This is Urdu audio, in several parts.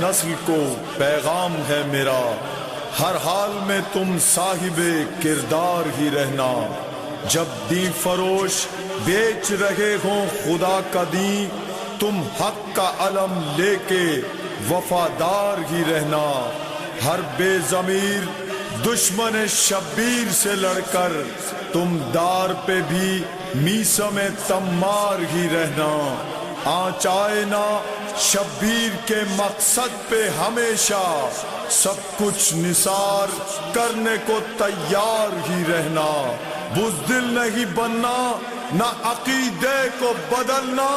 نسل کو پیغام ہے میرا، ہر حال میں تم صاحب کردار ہی رہنا۔ جب دین فروش بیچ رہے ہوں خدا کا دین، تم حق کا علم لے کے وفادار ہی رہنا۔ ہر بے ضمیر دشمن شبیر سے لڑ کر تم دار پہ بھی میثم تمار ہی رہنا۔ آنچ آئے نہ شبیر کے مقصد پہ ہمیشہ، سب کچھ نثار کرنے کو تیار ہی رہنا۔ بزدل نہیں بننا، نہ عقیدے کو بدلنا،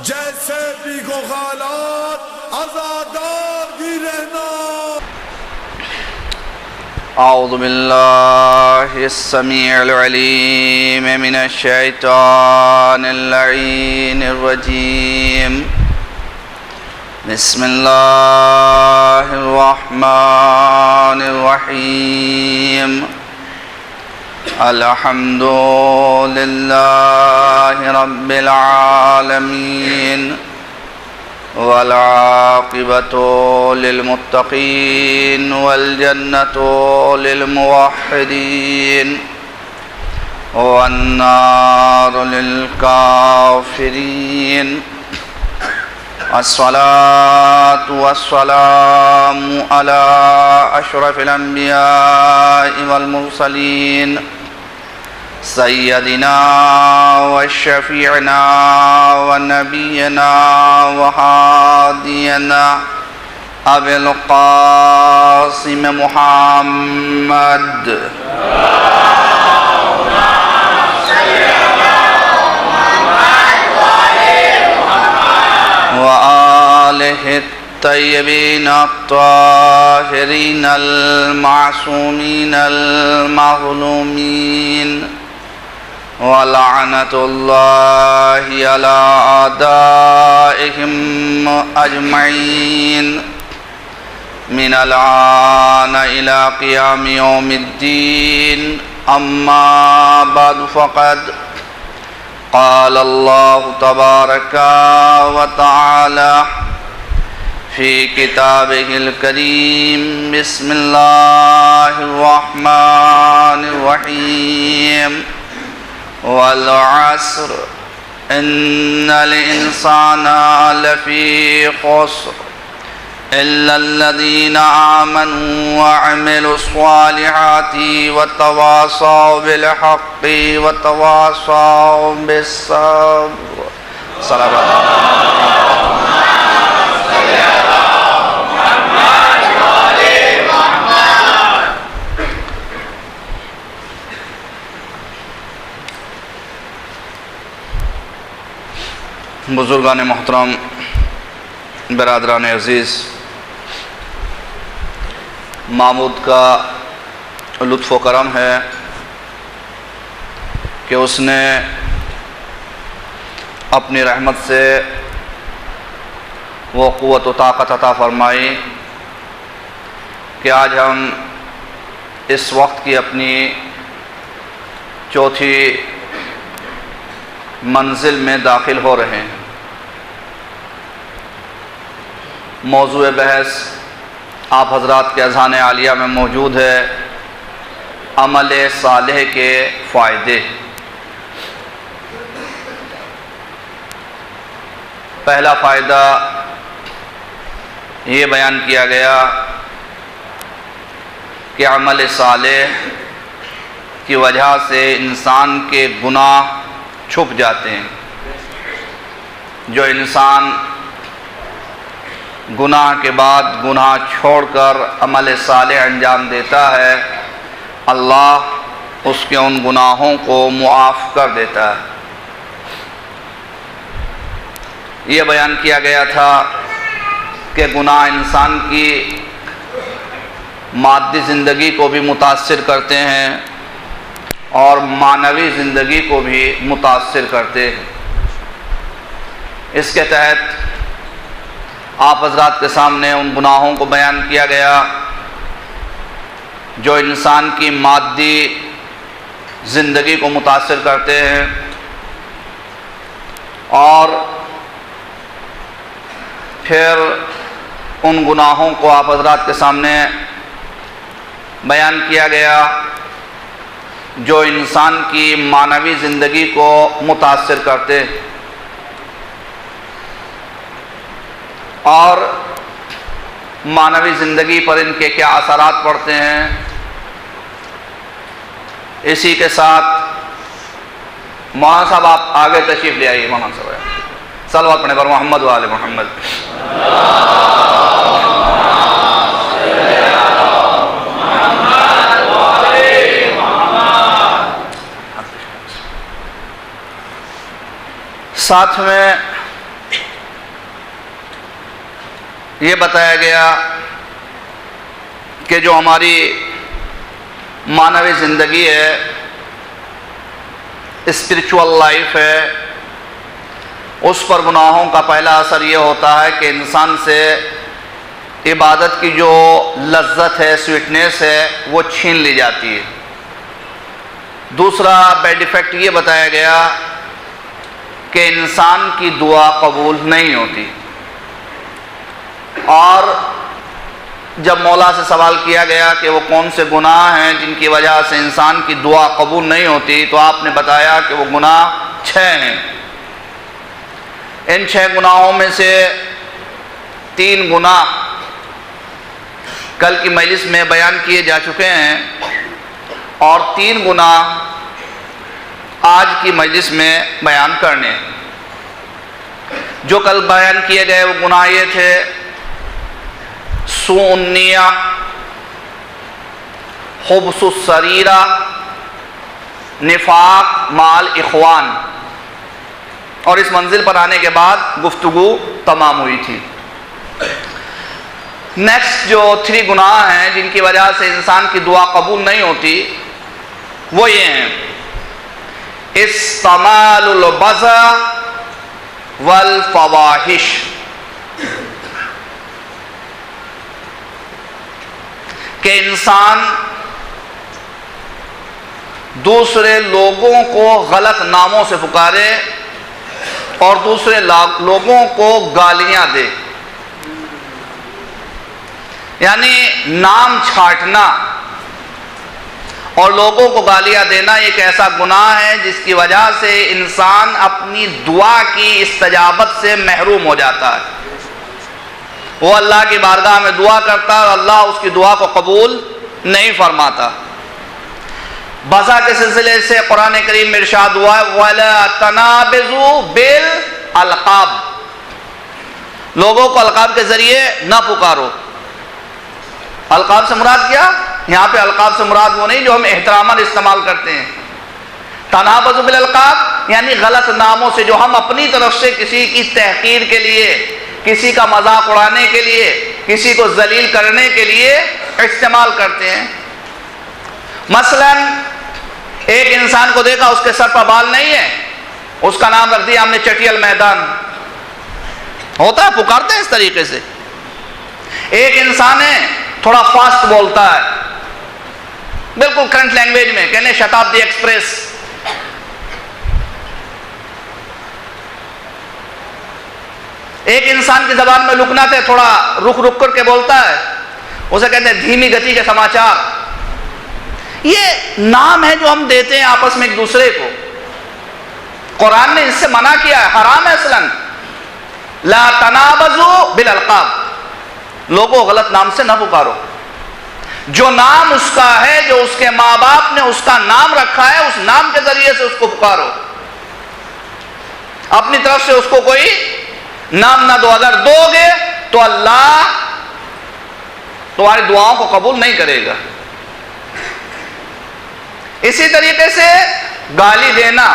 جیسے بھی ہو حالات آزادار ہی رہنا۔ اعوذ باللہ السمیع العلیم من الشیطان اللعین الرجیم۔ بسم اللہ الرحمن الرحیم۔ الحمد للہ رب العالمین، والعاقبۃ للمتقین، والجنۃ للموحدین، والنار للکافرین۔ الصلاة والسلام علی اشرف الانبیاء والمرسلین، سیدنا وشفیعنا ونبینا وہادینا ابی القاسم محمد وآلہ الطیبین الطاہرین المعصومین المظلومین، وَلَعْنَةُ اللَّهِ عَلَىٰ أَعْدَائِهِمْ أَجْمَعِينَ مِنَ الْآنِ إِلَىٰ قِيَامِ يَوْمِ الدِّينِ۔ أَمَّا بَعْدُ فَقَدْ قَالَ اللَّهُ تَبَارَكَ وَتَعَالَىٰ فِي كِتَابِهِ الْكَرِيمِ۔ بِسْمِ اللَّهِ الرَّحْمَٰنِ الرَّحِيمِ۔ والعصر ان الانسان لفی خسر الا الذین آمنوا وعملوا الصالحات وتواصوا بالحق وتواصوا بالصبر۔ بزرگان محترم، برادران عزیز، معبود کا لطف و کرم ہے کہ اس نے اپنی رحمت سے وہ قوت و طاقت عطا فرمائی کہ آج ہم اس وقت کی اپنی چوتھی منزل میں داخل ہو رہے ہیں۔ موضوع بحث آپ حضرات کے اذہان عالیہ میں موجود ہے، عمل صالح کے فائدے۔ پہلا فائدہ یہ بیان کیا گیا کہ عمل صالح کی وجہ سے انسان کے گناہ چھپ جاتے ہیں۔ جو انسان گناہ کے بعد گناہ چھوڑ کر عمل صالح انجام دیتا ہے، اللہ اس کے ان گناہوں کو معاف کر دیتا ہے۔ یہ بیان کیا گیا تھا کہ گناہ انسان کی مادی زندگی کو بھی متاثر کرتے ہیں اور معنوی زندگی کو بھی متاثر کرتے ہیں۔ اس کے تحت آپ حضرات کے سامنے ان گناہوں کو بیان کیا گیا جو انسان کی مادی زندگی کو متاثر کرتے ہیں، اور پھر ان گناہوں کو آپ حضرات کے سامنے بیان کیا گیا جو انسان کی معنوی زندگی کو متاثر کرتے اور معنوی زندگی پر ان کے کیا اثرات پڑتے ہیں. اسی کے ساتھ مولانا صاحب آپ آگے تشریف لے آئیے. مولانا صاحب صلوات پڑھیں پر محمد و آل محمد. ساتھ میں یہ بتایا گیا کہ جو ہماری معنوی زندگی ہے، اسپرچول لائف ہے، اس پر گناہوں کا پہلا اثر یہ ہوتا ہے کہ انسان سے عبادت کی جو لذت ہے، سویٹنیس ہے، وہ چھین لی جاتی ہے. دوسرا بیڈ ایفیکٹ یہ بتایا گیا کہ انسان کی دعا قبول نہیں ہوتی. اور جب مولا سے سوال کیا گیا کہ وہ کون سے گناہ ہیں جن کی وجہ سے انسان کی دعا قبول نہیں ہوتی، تو آپ نے بتایا کہ وہ گناہ 6 ہیں. ان 6 گناہوں میں سے 3 گناہ کل کی مجلس میں بیان کیے جا چکے ہیں اور 3 گناہ آج کی مجلس میں بیان کرنے. جو کل بیان کیے گئے وہ گناہ یہ تھے: سوء النیہ، خبث السریرہ، نفاق مع الاخوان. اور اس منزل پر آنے کے بعد گفتگو تمام ہوئی تھی. نیکسٹ جو 3 گناہ ہیں جن کی وجہ سے انسان کی دعا قبول نہیں ہوتی وہ یہ ہیں: استعمال البذا والفواحش. کہ انسان دوسرے لوگوں کو غلط ناموں سے پکارے اور دوسرے لوگوں کو گالیاں دے. یعنی نام چھاٹنا اور لوگوں کو گالیاں دینا ایک ایسا گناہ ہے جس کی وجہ سے انسان اپنی دعا کی استجابت سے محروم ہو جاتا ہے. وہ اللہ کی بارگاہ میں دعا کرتا ہے اور اللہ اس کی دعا کو قبول نہیں فرماتا. بذا کے سلسلے سے قرآن کریم میں ارشاد ہوا ہے: وَلَا تَنَابَزُوا بِالْأَلْقَابِ. لوگوں کو القاب کے ذریعے نہ پکارو. القاب سے مراد کیا؟ یہاں پہ القاب سے مراد وہ نہیں جو ہم احتراماً استعمال کرتے ہیں. تنابزوا بالالقاب یعنی غلط ناموں سے جو ہم اپنی طرف سے کسی کی تحقیر کے لیے، کسی کا مذاق اڑانے کے لیے، کسی کو ذلیل کرنے کے لیے استعمال کرتے ہیں. مثلا ایک انسان کو دیکھا اس کے سر پر بال نہیں ہے، اس کا نام رکھ دیا ہم نے چٹیل میدان. ہوتا ہے، پکارتے ہیں اس طریقے سے. ایک انسان ہے تھوڑا فاسٹ بولتا ہے، بالکل کرنٹ لینگویج میں کہنے شتابدی ایکسپریس. ایک انسان کی زبان میں لکنت ہے، تھوڑا رک رک کر کے بولتا ہے، اسے کہتے ہیں دھیمی گتی کے سماچار. یہ نام ہے جو ہم دیتے ہیں آپس میں ایک دوسرے کو. قرآن نے اس سے منع کیا ہے، حرام ہے اصلاً. لا تنابزوا بالالقاب. لوگوں غلط نام سے نہ پکارو. جو نام اس کا ہے، جو اس کے ماں باپ نے اس کا نام رکھا ہے، اس نام کے ذریعے سے اس کو پکارو. اپنی طرف سے اس کو کوئی نام نہ دو. اگر دو گے تو اللہ تمہاری دعاؤں کو قبول نہیں کرے گا. اسی طریقے سے گالی دینا.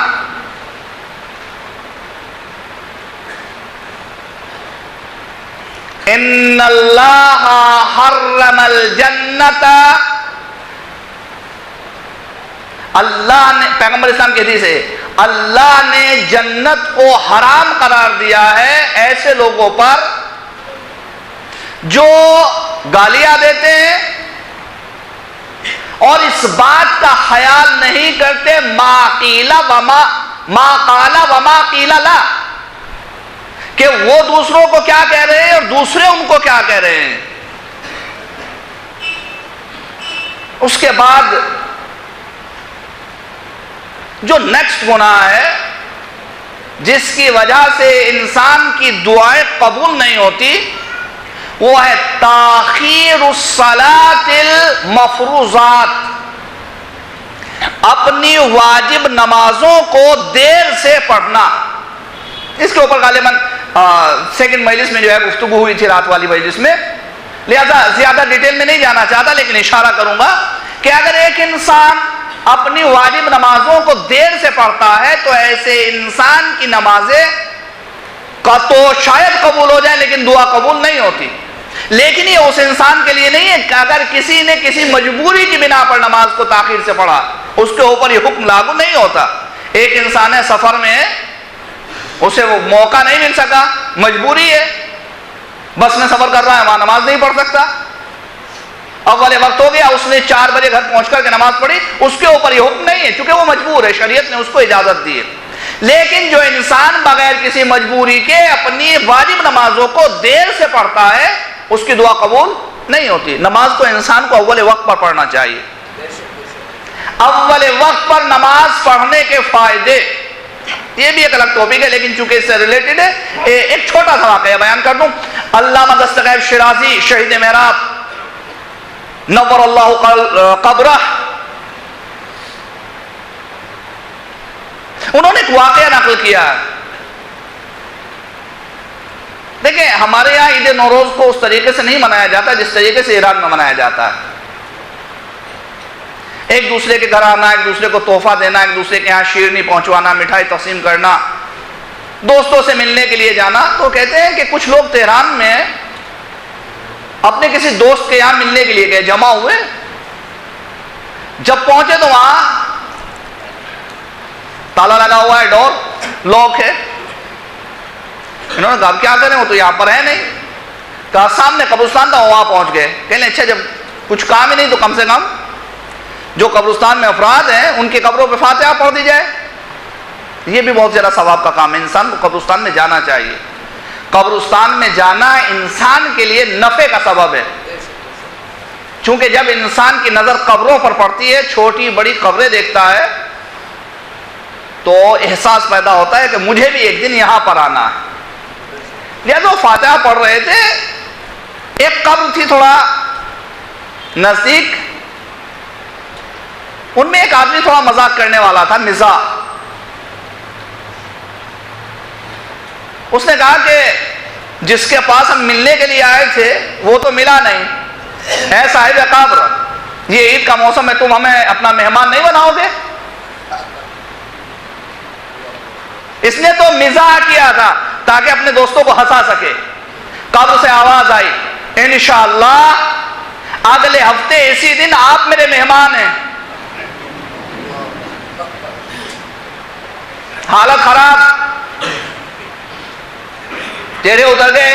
ان اللہ حرم الجنت. اللہ نے، پیغمبر اسلام کی حدیث ہے، اللہ نے جنت کو حرام قرار دیا ہے ایسے لوگوں پر جو گالیاں دیتے ہیں اور اس بات کا خیال نہیں کرتے ما قیل وما قال وما قیل لا، کہ وہ دوسروں کو کیا کہہ رہے ہیں اور دوسرے ان کو کیا کہہ رہے ہیں. اس کے بعد جو نیکسٹ گناہ ہے جس کی وجہ سے انسان کی دعائیں قبول نہیں ہوتی، وہ ہے تاخیر الصلاۃ المفروضات، اپنی واجب نمازوں کو دیر سے پڑھنا. اس کے اوپر غالباً سیکنڈ مجلس میں جو ہے گفتگو ہوئی تھی، رات والی مجلس میں، لہذا زیادہ ڈیٹیل میں نہیں جانا چاہتا، لیکن اشارہ کروں گا کہ اگر ایک انسان اپنی واجب نمازوں کو دیر سے پڑھتا ہے تو ایسے انسان کی نمازیں کا تو شاید قبول ہو جائے لیکن دعا قبول نہیں ہوتی. لیکن یہ اس انسان کے لیے نہیں ہے کہ اگر کسی نے کسی مجبوری کی بنا پر نماز کو تاخیر سے پڑھا، اس کے اوپر یہ حکم لاگو نہیں ہوتا. ایک انسان ہے سفر میں ہے، اسے وہ موقع نہیں مل سکا، مجبوری ہے، بس میں سفر کر رہا ہے، وہاں نماز نہیں پڑھ سکتا، اول وقت ہو گیا، اس نے 4 بجے گھر پہنچ کر کے نماز پڑھی، اس کے اوپر یہ حکم نہیں ہے چونکہ وہ مجبور ہے، شریعت نے اس کو اجازت دی ہے. لیکن جو انسان بغیر کسی مجبوری کے اپنی واجب نمازوں کو دیر سے پڑھتا ہے، اس کی دعا قبول نہیں ہوتی. نماز کو انسان کو اول وقت پر پڑھنا چاہیے. اول وقت پر نماز پڑھنے کے فائدے، یہ بھی ایک الگ ٹاپک ہے لیکن چونکہ اس سے ریلیٹڈ ہے، ایک چھوٹا سا واقعہ بیان کر دوں. علامہ دستغیب شیرازی شہید محراب نور اللہ قبرہ، انہوں نے ایک واقعہ نقل کیا ہے. دیکھیں ہمارے یہاں عید نوروز کو اس طریقے سے نہیں منایا جاتا جس طریقے سے ایران میں منایا جاتا ہے. ایک دوسرے کے گھر آنا، ایک دوسرے کو تحفہ دینا، ایک دوسرے کے یہاں شیرنی پہنچوانا، مٹھائی تقسیم کرنا، دوستوں سے ملنے کے لیے جانا. تو کہتے ہیں کہ کچھ لوگ تہران میں اپنے کسی دوست کے یہاں ملنے کے لیے گئے، جمع ہوئے. جب پہنچے تو وہاں تالا لگا ہوا ہے، ڈور لاک ہے. انہوں نے کہا کیا کریں، وہ تو یہاں پر ہے نہیں. کہا سامنے قبرستان تھا، وہاں پہنچ گئے. کہنے اچھا جب کچھ کام ہی نہیں تو کم سے کم جو قبرستان میں افراد ہیں ان کی قبروں پہ فاتحہ پڑھ دی جائے. یہ بھی بہت زیادہ ثواب کا کام ہے. انسان کو قبرستان میں جانا چاہیے. قبرستان میں جانا انسان کے لیے نفع کا سبب ہے، چونکہ جب انسان کی نظر قبروں پر پڑتی ہے، چھوٹی بڑی قبریں دیکھتا ہے، تو احساس پیدا ہوتا ہے کہ مجھے بھی ایک دن یہاں پر آنا ہے. لہذا وہ فاتحہ پڑھ رہے تھے، ایک قبر تھی تھوڑا نزدیک، ان میں ایک آدمی تھوڑا مذاق کرنے والا تھا، مزاح. اس نے کہا کہ جس کے پاس ہم ملنے کے لیے آئے تھے وہ تو ملا نہیں. اے صاحب قبر، یہ عید کا موسم ہے، تم ہمیں اپنا مہمان نہیں بناؤ گے؟ اس نے تو مزاح کیا تھا تاکہ اپنے دوستوں کو ہنسا سکے. قبر سے آواز آئی، انشاءاللہ اگلے ہفتے اسی دن آپ میرے مہمان ہیں. حالت خراب، چہرے اتر گئے.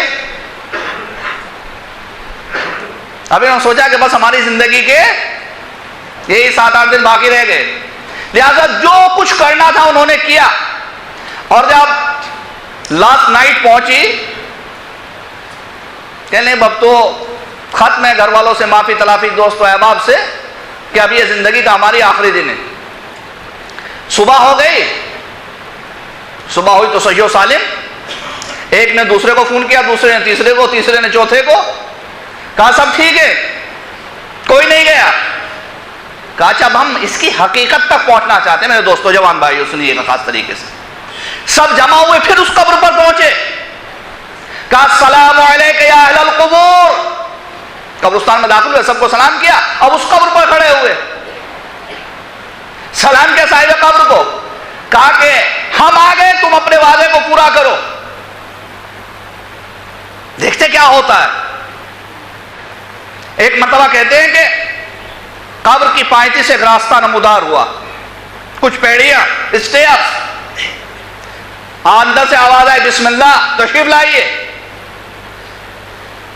اب انہوں نے سوچا کہ بس ہماری زندگی کے یہی 7-8 دن باقی رہ گئے، لہذا جو کچھ کرنا تھا انہوں نے کیا. اور جب لاسٹ نائٹ پہنچی، کہنے اب تو ختم ہے، گھر والوں سے معافی تلافی، دوست و احباب سے، کہ اب یہ زندگی کا ہماری آخری دن ہے. صبح ہو گئی، صبح ہوئی تو صحیح و سالم. ایک نے دوسرے کو فون کیا، دوسرے نے تیسرے کو، تیسرے نے چوتھے کو. کہا سب ٹھیک ہے، کوئی نہیں گیا. کہا اچھا اب ہم اس کی حقیقت تک پہنچنا چاہتے ہیں. میرے دوستو جوان بھائیو سنیے گا خاص طریقے سے. سب جمع ہوئے، پھر اس قبر پر پہنچے. کہا السلام علیکم یا اہل القبور. قبرستان میں داخل ہوئے، سب کو سلام کیا. اب اس قبر پر کھڑے ہوئے، سلام کیا صاحب قبر کو. کہا کہ ہم آ گئے، تم اپنے وعدے کو پورا کرو. دیکھتے کیا ہوتا ہے. ایک مرتبہ کہتے ہیں کہ قبر کی پائتی سے ایک راستہ نمودار ہوا، کچھ پیڑیاں، اسٹیئرز. اندر سے آواز آئی بسم اللہ، تشریف لائیے.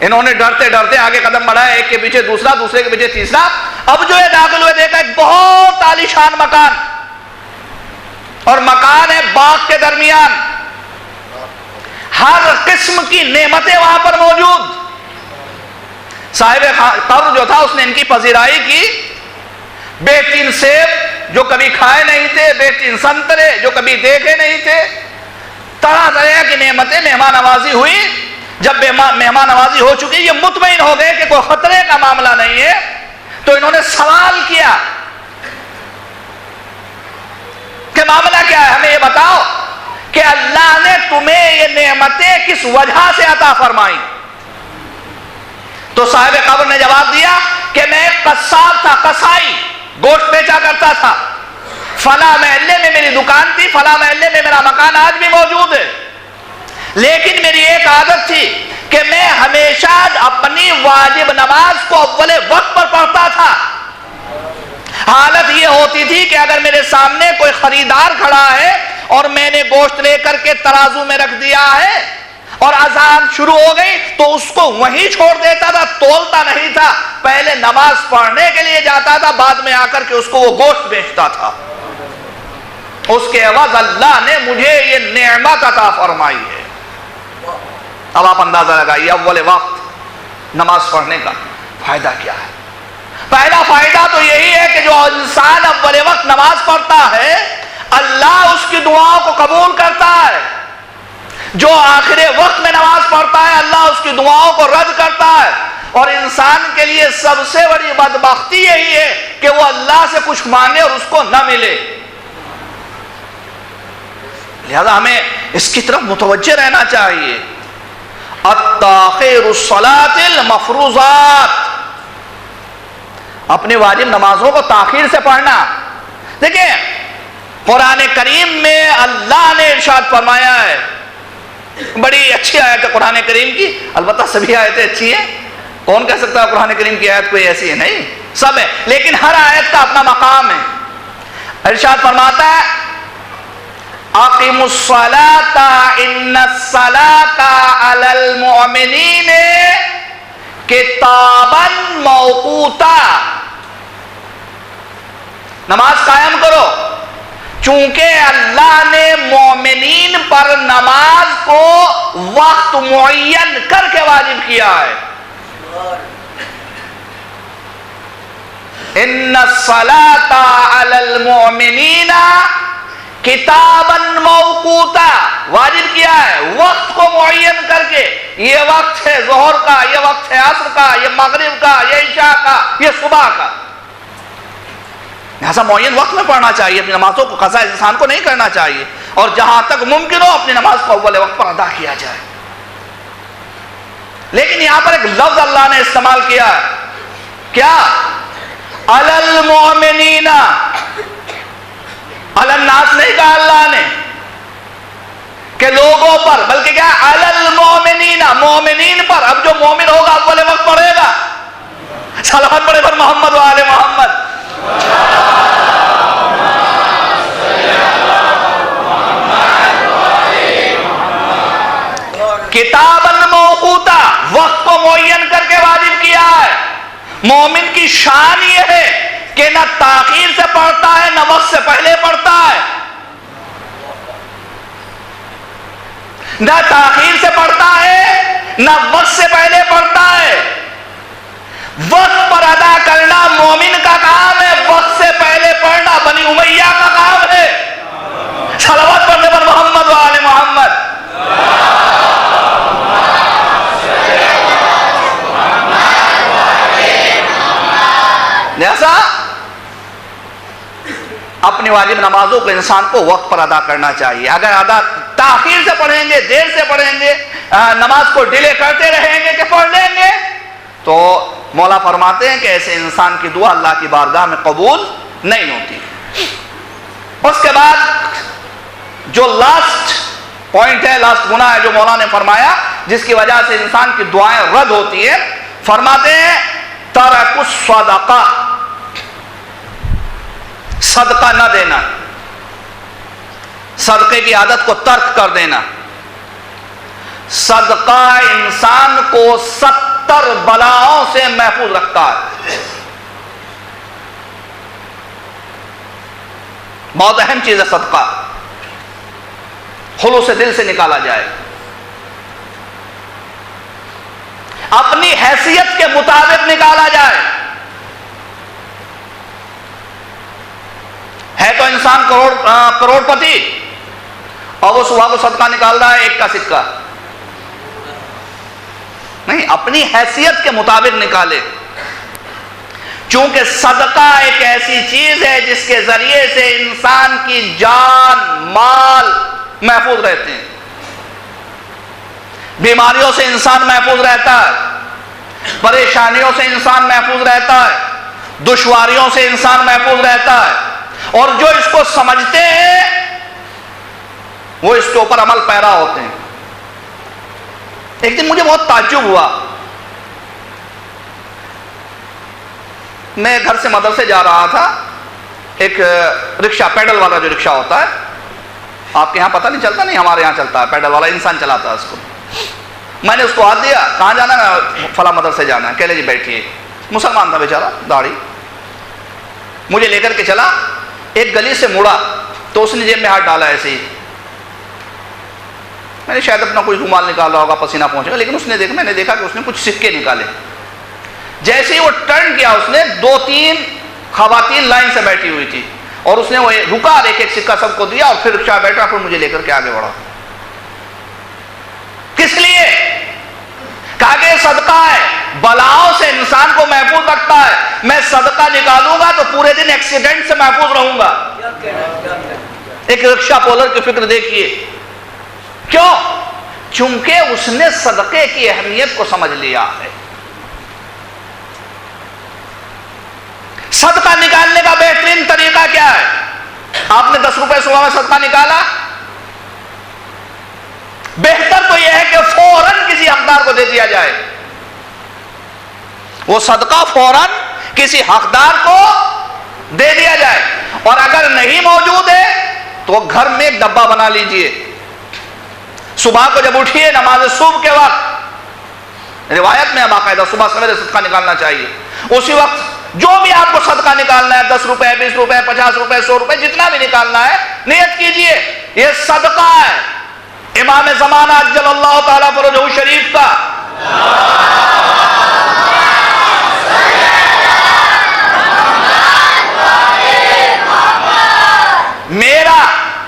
انہوں نے ڈرتے ڈرتے آگے قدم بڑھایا، ایک کے پیچھے دوسرا، دوسرے کے پیچھے تیسرا. اب جو ہے داخل ہوئے، دیکھا ایک بہت عالیشان مکان، اور مکان ہے باغ کے درمیان. ہر قسم کی نعمتیں وہاں پر موجود. صاحب قبر جو تھا اس نے ان کی پذیرائی کی. بہترین سیب جو کبھی کھائے نہیں تھے، بہترین سنترے جو کبھی دیکھے نہیں تھے، طرح طرح کی نعمتیں، مہمان نوازی ہوئی. جب مہمان نوازی ہو چکی، یہ مطمئن ہو گئے کہ کوئی خطرے کا معاملہ نہیں ہے، تو انہوں نے سوال کیا کہ معاملہ کیا ہے، ہمیں یہ بتاؤ کہ اللہ نے تمہیں یہ نعمتیں کس وجہ سے عطا فرمائی. تو صاحب قبر نے جواب دیا کہ میں ایک قصاب تھا، قصائی، گوشت بیچا کرتا تھا. فلاں محلے میں میری دکان تھی، فلاں محلے میں میرا مکان آج بھی موجود ہے. لیکن میری ایک عادت تھی کہ میں ہمیشہ اپنی واجب نماز کو اول وقت پر پڑھتا تھا. حالت یہ ہوتی تھی کہ اگر میرے سامنے کوئی خریدار کھڑا ہے اور میں نے گوشت لے کر کے ترازو میں رکھ دیا ہے اور اذان شروع ہو گئی تو اس کو وہیں چھوڑ دیتا تھا، تولتا نہیں تھا. پہلے نماز پڑھنے کے لیے جاتا تھا، بعد میں آ کر کے اس کو وہ گوشت بیچتا تھا. اس کے عوض اللہ نے مجھے یہ نعمت عطا فرمائی ہے. اب آپ اندازہ لگائیے اول وقت نماز پڑھنے کا فائدہ کیا ہے. پہلا فائدہ تو یہی ہے کہ جو انسان اول وقت نماز پڑھتا ہے اللہ اس کی دعاؤں کو قبول کرتا ہے. جو آخر وقت میں نماز پڑھتا ہے اللہ اس کی دعاؤں کو رد کرتا ہے. اور انسان کے لیے سب سے بڑی بدبختی یہی ہے کہ وہ اللہ سے کچھ مانگے اور اس کو نہ ملے. لہذا ہمیں اس کی طرف متوجہ رہنا چاہیے. التاخیر الصلاۃ المفروضات، اپنی واجب نمازوں کو تاخیر سے پڑھنا. دیکھیں قرآن کریم میں اللہ نے ارشاد فرمایا ہے، بڑی اچھی آیت ہے قرآن کریم کی. البتہ سبھی آیتیں اچھی ہیں، کون کہہ سکتا ہے قرآن کریم کی آیت کوئی ایسی ہے؟ نہیں، سب ہے، لیکن ہر آیت کا اپنا مقام ہے. ارشاد فرماتا ہے اقیموا الصلاۃ ان الصلاۃ علی المؤمنین کتابا موقوتا. نماز قائم کرو، چونکہ اللہ نے مومنین پر نماز کو وقت معین کر کے واجب کیا ہے. ان الصلاۃ علی المؤمنین کتابا موقوتا، واجب کیا ہے وقت کو معین کر کے. یہ وقت ہے ظہر کا، یہ وقت ہے عصر کا، یہ مغرب کا، یہ عشاء کا، یہ صبح کا. لہذا معین وقت میں پڑھنا چاہیے. اپنی نمازوں کو قضا انسان کو نہیں کرنا چاہیے، اور جہاں تک ممکن ہو اپنی نماز کو اول وقت پر ادا کیا جائے. لیکن یہاں پر ایک لفظ اللہ نے استعمال کیا ہے، کیا؟ علی المؤمنین. علی الناس نہیں کہا اللہ نے کہ لوگوں پر، بلکہ کیا علی المؤمنین، مومنین پر. اب جو مومن ہوگا اول وقت پڑھے گا. صلوات پڑھے پر محمد و آل محمد. کتاب الموقوتا، وقت کو معین کر کے واجب کیا ہے. مومن کی شان یہ ہے کہ نہ تاخیر سے پڑھتا ہے نہ وقت سے پہلے پڑھتا ہے. نہ تاخیر سے پڑھتا ہے نہ وقت سے پہلے پڑھتا ہے. وقت پر ادا کرنا مومن کا کام ہے، وقت سے پہلے پڑھنا بنی امیہ کا کام ہے. صلوات پڑھنے پر محمد و آل محمد. لہذا اپنی واجب نمازوں کو انسان کو وقت پر ادا کرنا چاہیے. اگر تاخیر سے پڑھیں گے، دیر سے پڑھیں گے، نماز کو ڈیلے کرتے رہیں گے کہ پڑھ لیں گے، تو مولا فرماتے ہیں کہ ایسے انسان کی دعا اللہ کی بارگاہ میں قبول نہیں ہوتی. اس کے بعد جو لاسٹ پوائنٹ ہے، لاسٹ گناہ ہے جو مولا نے فرمایا جس کی وجہ سے انسان کی دعائیں رد ہوتی ہیں، فرماتے ہیں ترک الصدقہ، صدقہ نہ دینا، صدقے کی عادت کو ترک کر دینا. صدقہ انسان کو 70 بلاؤں سے محفوظ رکھتا ہے. بہت اہم چیز ہے صدقہ، خلوص دل سے نکالا جائے. اپنی حیثیت کے مطابق نکالا جائے. ہے تو انسان کروڑ پتی اور وہ صبح کو صدقہ نکال رہا ہے 1 کا سکہ. نہیں، اپنی حیثیت کے مطابق نکالے. چونکہ صدقہ ایک ایسی چیز ہے جس کے ذریعے سے انسان کی جان مال محفوظ رہتے ہیں. بیماریوں سے انسان محفوظ رہتا ہے، پریشانیوں سے انسان محفوظ رہتا ہے، دشواریوں سے انسان محفوظ رہتا ہے. اور جو اس کو سمجھتے ہیں وہ اس کے اوپر عمل پیرا ہوتے ہیں. ایک دن مجھے بہت تعجب ہوا. میں گھر سے مدرسے جا رہا تھا. ایک رکشہ، پیڈل والا جو رکشہ ہوتا ہے، آپ کے یہاں پتہ نہیں چلتا؟ نہیں، ہمارے یہاں چلتا ہے. پیڈل والا انسان چلاتا ہے اس کو. میں نے اس کو ہاتھ دیا، کہاں جانا ہے؟ فلاں مدرسے جانا ہے. کہہ لے جی بیٹھیے. مسلمان تھا بیچارہ، داڑھی. مجھے لے کر کے چلا. ایک گلی سے مڑا تو اس نے جیب میں ہاتھ ڈالا ایسے ہی. میں نے شاید اپنا کوئی رومال نکالا ہوگا، پسینہ پہنچے گا، لیکن اس نے دیکھا، میں نے دیکھا کہ اس نے کچھ سکے نکالے. جیسے ہی وہ ٹرن کیا، اس نے 2-3 خواتین لائن سے بیٹھی ہوئی تھی اور اس نے وہ رکا، ایک سکہ سب کو دیا اور پھر رکشہ بیٹھا، پھر مجھے لے کر کے آگے بڑھا. کس لیے؟ کہا کہ صدقہ ہے، بلاؤں سے انسان کو محفوظ رکھتا ہے. میں صدقہ نکالوں گا تو پورے دن ایکسیڈنٹ سے محفوظ رہوں گا. ایک رکشہ پولر کی فکر دیکھیے. کیوں؟ چونکہ اس نے صدقے کی اہمیت کو سمجھ لیا ہے. صدقہ نکالنے کا بہترین طریقہ کیا ہے؟ آپ نے 10 روپے صبح میں صدقہ نکالا، بہتر تو یہ ہے کہ فوراً کسی حقدار کو دے دیا جائے. وہ صدقہ فوراً کسی حقدار کو دے دیا جائے. اور اگر نہیں موجود ہے تو گھر میں ایک ڈبہ بنا لیجئے. صبح کو جب اٹھیے نماز صبح کے وقت، روایت میں باقاعدہ صبح سویرے صدقہ نکالنا چاہیے. اسی وقت جو بھی آپ کو صدقہ نکالنا ہے، 10 روپے 20 روپے 50 روپے 100 روپے جتنا بھی نکالنا ہے، نیت کیجئے یہ صدقہ ہے. امام زمانہ اجل اللہ تعالیٰ فرجہ شریف کا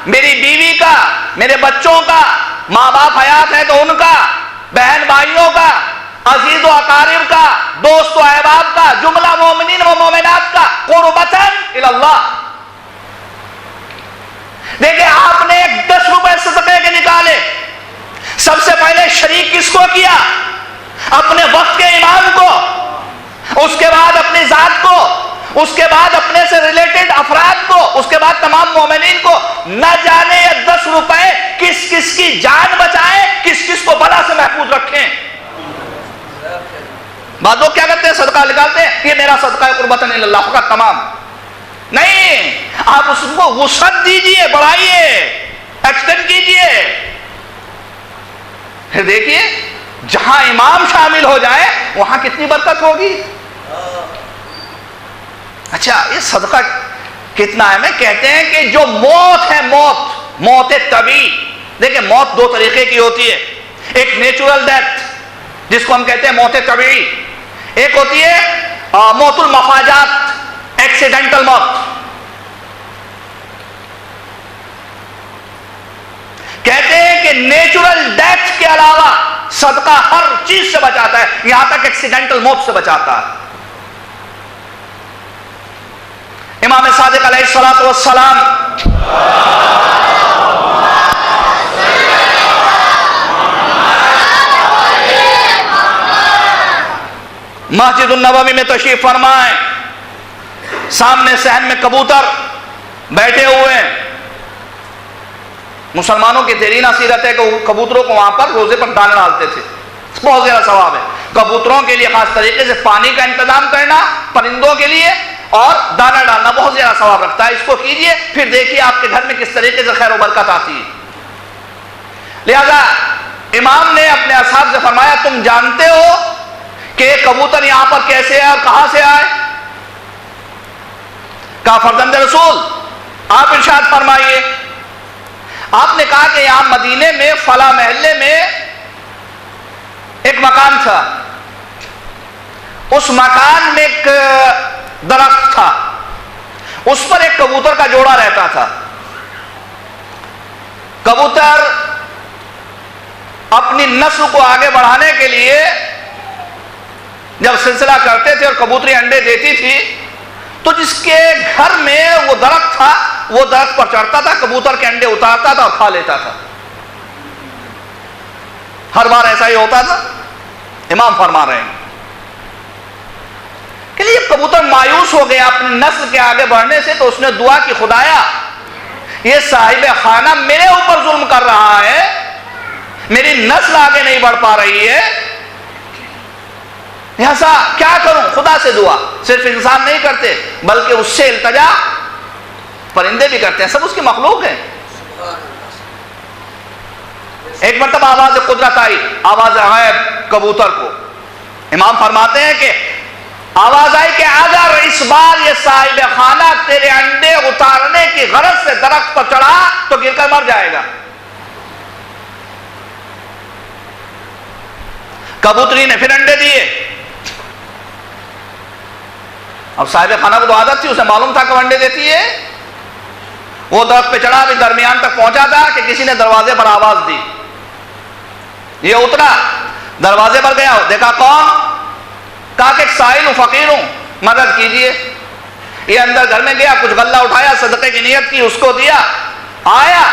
میری بیوی کا، میرے بچوں کا، ماں باپ حیات ہے تو ان کا، بہن بھائیوں کا، عزیز و اقارب کا، دوست و احباب کا، جملہ مومنین و مومنات کا، قربتاً اللہ. دیکھیں آپ نے 10 روپے صدقے کے نکالے. سب سے پہلے شریک کس کو کیا؟ اپنے وقت کے امام کو، اس کے بعد اپنی ذات کو، اس کے بعد اپنے سے ریلیٹڈ افراد کو، اس کے بعد تمام مومنین کو. نہ جانے یہ 10 روپے کس کس کی جان بچائیں، کس کس کو بلا سے محفوظ رکھیں. بعض لوگ کیا کرتے ہیں؟ صدقہ نکالتے ہیں، یہ میرا صدقہ ہے قربتاً اللہ کا، تمام. نہیں، آپ اس کو وسعت دیجئے، بڑھائیے، ایکسٹینڈ کیجئے. پھر دیکھیے جہاں امام شامل ہو جائے وہاں کتنی برکت ہوگی. اچھا، یہ صدقہ کتنا ہے؟ میں کہتے ہیں کہ جو موت ہے، موت طبیعی. دیکھیں موت 2 طریقے کی ہوتی ہے. ایک نیچرل ڈیتھ جس کو ہم کہتے ہیں موت طبیعی، ایک ہوتی ہے موت المفاجات، ایکسیڈنٹل موت. کہتے ہیں کہ نیچرل ڈیتھ کے علاوہ صدقہ ہر چیز سے بچاتا ہے، یہاں تک ایکسیڈنٹل موت سے بچاتا ہے. امام صادق علیہ الصلوۃ والسلام مسجد النبوی میں تشریف فرمائیں. سامنے صحن میں کبوتر بیٹھے ہوئے ہیں. مسلمانوں کی دیرینہ سیرت ہے کہ کبوتروں کو وہاں پر روزے پر دانا ڈالتے تھے. بہت زیادہ ثواب ہے. کبوتروں کے لیے خاص طریقے سے پانی کا انتظام کرنا، پرندوں کے لیے، اور دانا ڈالنا بہت زیادہ ثواب رکھتا ہے. اس کو کیجئے، پھر دیکھیے آپ کے گھر میں کس طریقے سے خیر و برکت آتی ہے. لہذا امام نے اپنے اصحاب سے فرمایا، تم جانتے ہو کہ یہ کبوتر یہاں پر کیسے آئے اور کہاں سے آئے؟ کہا فرزند رسول آپ ارشاد فرمائیے. آپ نے کہا کہ یہاں مدینے میں فلاں محلے میں ایک مکان تھا، اس مکان میں ایک درخت تھا، اس پر ایک کبوتر کا جوڑا رہتا تھا. کبوتر اپنی نسل کو آگے بڑھانے کے لیے جب سلسلہ کرتے تھے اور کبوتری انڈے دیتی تھی تو جس کے گھر میں وہ درخت تھا وہ درخت پر چڑھتا تھا، کبوتر کے انڈے اتارتا تھا اور کھا لیتا تھا. ہر بار ایسا ہی ہوتا تھا. امام فرما رہے ہیں کہ یہ کبوتر مایوس ہو گیا اپنی نسل کے آگے بڑھنے سے، تو اس نے دعا کی، خدایا یہ صاحب خانہ میرے اوپر ظلم کر رہا ہے، میری نسل آگے نہیں بڑھ پا رہی ہے، لہذا کیا کروں؟ خدا سے دعا. صرف انسان نہیں کرتے بلکہ اس سے التجا پرندے بھی کرتے ہیں، سب اس کی مخلوق ہیں. ایک مرتبہ آواز قدرت آئی، آواز غیب کبوتر کو. امام فرماتے ہیں کہ آواز آئی کہ اگر اس بار یہ صاحب خانہ تیرے انڈے اتارنے کی غرض سے درخت پر چڑھا تو گر کر مر جائے گا. کبوتری نے پھر انڈے دیے. اب صاحب خانہ کو تو عادت تھی، اسے معلوم تھا کہ انڈے دیتی ہے. وہ درخت پہ چڑھا، بھی درمیان تک پہنچا تھا کہ کسی نے دروازے پر آواز دی. یہ اترا، دروازے پر گیا، دیکھا کون؟ کہا کہ ایک سائل ہوں، فقیر ہوں، مدد کیجئے. یہ اندر گھر میں گیا، کچھ غلہ اٹھایا، صدقے کی نیت کی، اس کو دیا. آیا،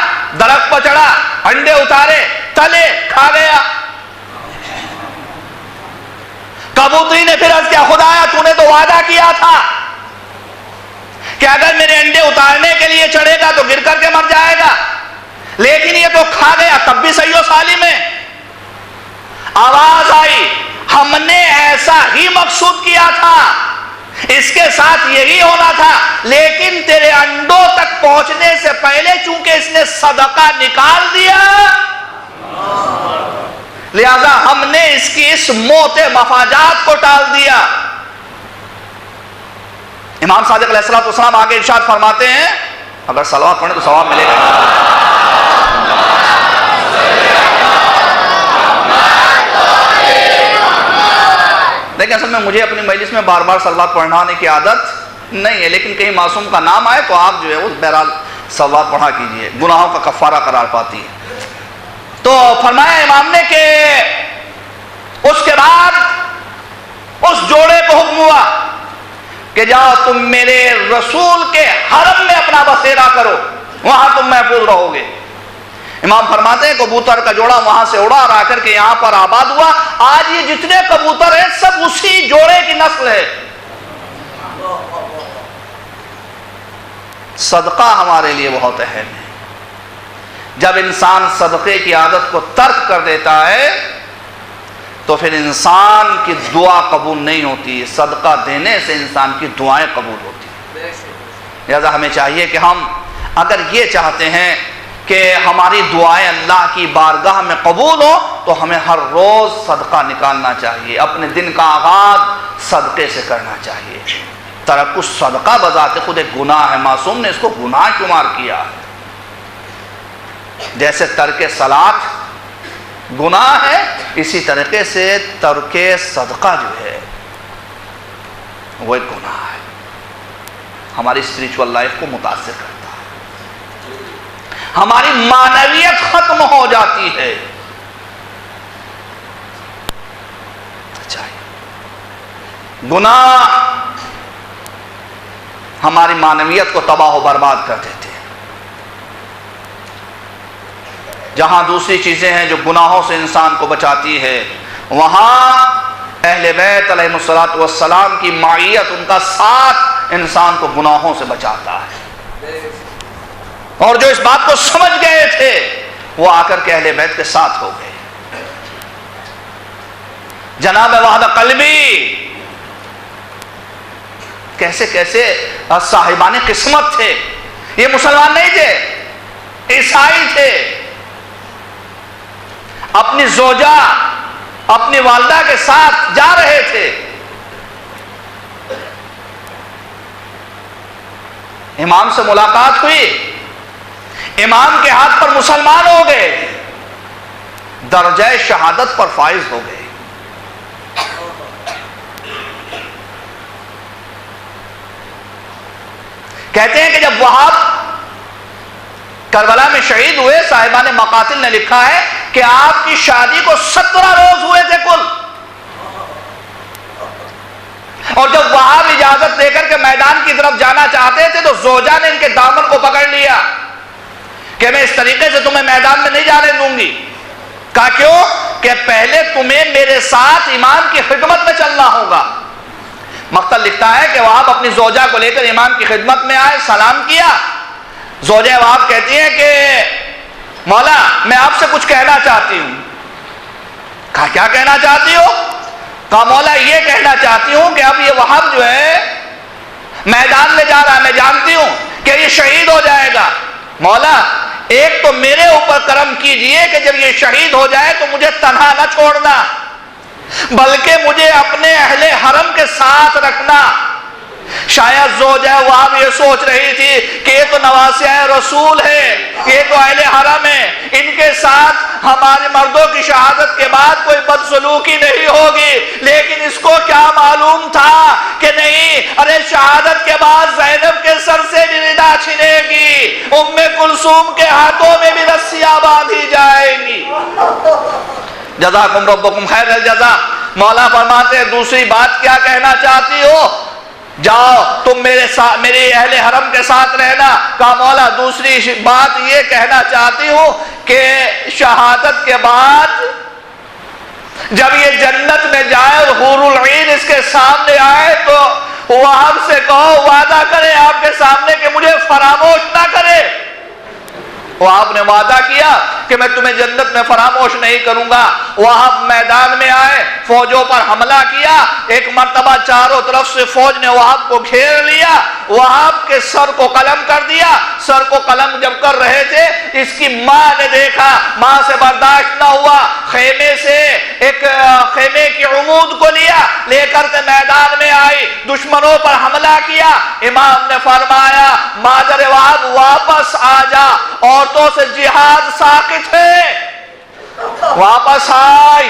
درخت پر چڑھا، انڈے اتارے، تلے، کھا گیا. کبوتری نے پھر عرض کیا، خدایا تو نے تو وعدہ کیا تھا کہ اگر میرے انڈے اتارنے کے لیے چڑھے گا تو گر کر کے مر جائے گا، لیکن یہ تو کھا گیا، تب بھی صحیح و سالم ہے. آواز آئی، ہم نے ایسا ہی مقصود کیا تھا، اس کے ساتھ یہی ہونا تھا، لیکن تیرے انڈوں تک پہنچنے سے پہلے چونکہ اس نے صدقہ نکال دیا لہذا ہم نے اس کی اس موت مفاجات کو ٹال دیا. امام صادق علیہ السلام آگے ارشاد فرماتے ہیں، اگر صلوات پڑھیں تو ثواب ملے گا. لیکن اصل میں مجھے اپنی مجلس میں بار بار صلوات پڑھانے کی عادت نہیں ہے، لیکن کہیں معصوم کا نام آئے تو آپ جو ہے اس بہرحال صلوات پڑھا کیجئے، گناہوں کا کفارہ قرار پاتی ہے. تو فرمایا امام نے کہ اس کے بعد اس جوڑے کو حکم ہوا کہ جاؤ تم میرے رسول کے حرم میں اپنا بسیرا کرو، وہاں تم محفوظ رہو گے. امام فرماتے ہیں کبوتر کا جوڑا وہاں سے اڑا اور آ کر کے یہاں پر آباد ہوا. آج یہ جتنے کبوتر ہیں سب اسی جوڑے کی نسل ہے. صدقہ ہمارے لیے بہت اہم ہے. جب انسان صدقے کی عادت کو ترک کر دیتا ہے تو پھر انسان کی دعا قبول نہیں ہوتی. صدقہ دینے سے انسان کی دعائیں قبول ہوتی ہیں. لہذا ہمیں چاہیے کہ ہم اگر یہ چاہتے ہیں کہ ہماری دعائیں اللہ کی بارگاہ میں قبول ہو تو ہمیں ہر روز صدقہ نکالنا چاہیے. اپنے دن کا آغاز صدقے سے کرنا چاہیے. ترک الصدقہ بذات خود ایک گناہ ہے. معصوم نے اس کو گناہ شمار کیا. جیسے ترک صلاۃ گناہ ہے، اسی طریقے سے ترک صدقہ جو ہے وہ ایک گناہ ہے. ہماری اسپریچول لائف کو متاثر کرتا ہے، ہماری معنویت ختم ہو جاتی ہے. اچھا، گناہ ہماری معنویت کو تباہ و برباد کر دیتے ہیں. جہاں دوسری چیزیں ہیں جو گناہوں سے انسان کو بچاتی ہے، وہاں اہل بیت علیہ الصلوۃ والسلام کی معیت، ان کا ساتھ انسان کو گناہوں سے بچاتا ہے. اور جو اس بات کو سمجھ گئے تھے وہ آ کر کے اہل بیت کے ساتھ ہو گئے. جناب وحدہ قلبی کیسے کیسے صاحبان قسمت تھے. یہ مسلمان نہیں تھے، عیسائی تھے. اپنی زوجہ، اپنی والدہ کے ساتھ جا رہے تھے. امام سے ملاقات ہوئی، امام کے ہاتھ پر مسلمان ہو گئے، درجہ شہادت پر فائز ہو گئے. کہتے ہیں کہ جب وہاب کربلا میں شہید ہوئے، صاحبان مقاتل نے لکھا ہے کہ آپ کی شادی کو 17 روز ہوئے تھے کل، اور جب وہاب اجازت دے کر کے میدان کی طرف جانا چاہتے تھے تو زوجہ نے ان کے دامن کو پکڑ لیا کہ میں اس طریقے سے تمہیں میدان میں نہیں جانے دوں گی. کہا کیوں؟ کہ پہلے تمہیں میرے ساتھ امام کی خدمت میں چلنا ہوگا. مقتل لکھتا ہے کہ وہاب اپنی زوجہ کو لے کر امام کی خدمت میں آئے، سلام کیا. زوجہ وہاب کہتی ہیں کہ مولا میں آپ سے کچھ کہنا چاہتی ہوں. کہا کیا کہنا چاہتی ہو؟ کہا مولا یہ کہنا چاہتی ہوں کہ اب یہ وہاب جو ہے میدان میں جا رہا ہے، میں جانتی ہوں کہ یہ شہید ہو جائے گا. مولا ایک تو میرے اوپر کرم کیجئے کہ جب یہ شہید ہو جائے تو مجھے تنہا نہ چھوڑنا، بلکہ مجھے اپنے اہل حرم کے ساتھ رکھنا. شاید زوجہ وہاب یہ سوچ رہی تھی کہ یہ تو نواسہ رسول ہے، یہ تو اہل حرم ہے، ان کے ساتھ ہمارے مردوں کی شہادت کے بعد کوئی بدسلوکی نہیں ہوگی. لیکن اس کو کیا معلوم تھا کہ نہیں، ارے شہادت کے بعد زینب کے سر سے بھی ردا چھنے گی، ام کلثوم کے ہاتھوں میں بھی رسیاں باندھی جائیں گی. جزاکم ربکم خیر الجزا. مولا فرماتے ہیں دوسری بات کیا کہنا چاہتی ہو؟ جاؤ تم میرے اہل حرم کے ساتھ رہنا. کہا مولا دوسری بات یہ کہنا چاہتی ہوں کہ شہادت کے بعد جب یہ جنت میں جائے اور حور العین اس کے سامنے آئے تو وہاب سے کہو وعدہ کرے آپ کے سامنے کہ مجھے فراموش نہ کرے. وہاب نے وعدہ کیا کہ میں تمہیں جنت میں فراموش نہیں کروں گا. وہاب میدان میں آئے، فوجوں پر حملہ کیا. ایک مرتبہ چاروں طرف سے فوج نے وہاب کو گھیر لیا، وہاب کے سر کو قلم کر دیا. سر کو قلم جب کر رہے تھے اس کی ماں نے دیکھا، ماں سے برداشت نہ ہوا، خیمے سے ایک خیمے کی عمود کو لے کر کے میدان میں آئی، دشمنوں پر حملہ کیا. امام نے فرمایا مادر وہاب واپس آ جا، عورتوں سے جہاد ساقط ہے. واپس آئی.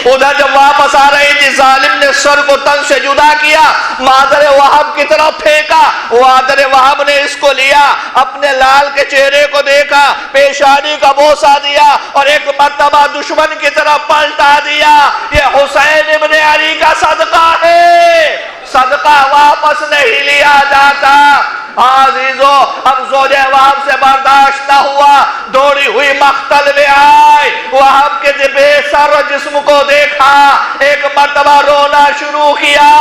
ادھر جب واپس آ رہی تھی ظالم نے سر کو تن سے جدا کیا، مادر وہاب کی طرف پھینکا. مادر وہاب نے اس کو لیا، اپنے لال کے چہرے کو دیکھا، پیشانی کا بوسہ دیا اور ایک مرتبہ دشمن کی طرف پلٹا دیا. یہ حسین ابن علی کا صدقہ ہے، صدقہ واپس نہیں لیا جاتا. عزیزو اب زوجہ وہاب سے برداشت نہ ہوا، دوڑی ہوئی مقتل میں آئی. وہاب کے بے سر جسم کو دیکھا، ایک مرتبہ رونا شروع کیا.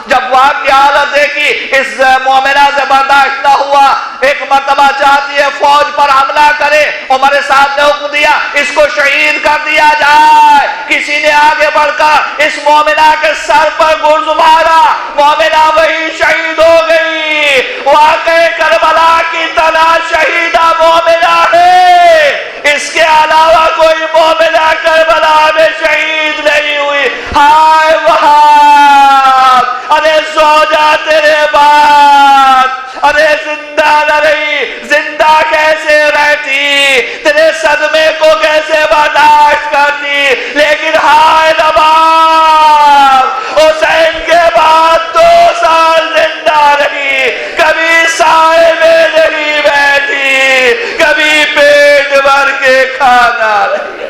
جب وہاب کی حالت دیکھی اس مومنہ سے برداشت نہ ہوا، ایک مرتبہ چاہتی ہے فوج پر حملہ کرے. عمر صاحب نے حکم دیا اس کو شہید کر دیا جائے. کسی نے آگے بڑھ کر اس مومنہ کے سر پر گرز مارا، مومنہ وہی شہید ہو گئی. واقع کربلا کی طرح شہیدہ مومنہ ہے، اس کے علاوہ کوئی مومنہ کربلا میں شہید نہیں ہوئی. ہائے وہاب، ارے زوجہ تیرے بعد، ارے زندہ نہ رہی، زندہ کیسے رہتی، تیرے صدمے کو کیسے برداشت کرتی. لیکن ہائے نواب، حسین کے بعد 2 سال زندہ رہی، کبھی سائے میں نہیں بیٹھی، کبھی پیٹ بھر کے کھانا رہی.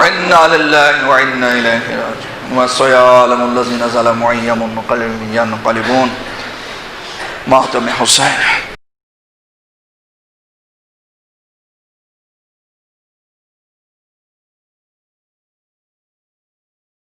اِنَّا لِلَّهِ وَإِنَّا إِلَيْهِ رَاجِعُونَ. وَسَيَعْلَمُ الَّذِينَ ظَلَمُوا أَيَّ مُنقَلِبٍ يَنقَلِبُونَ. ماتم حسین.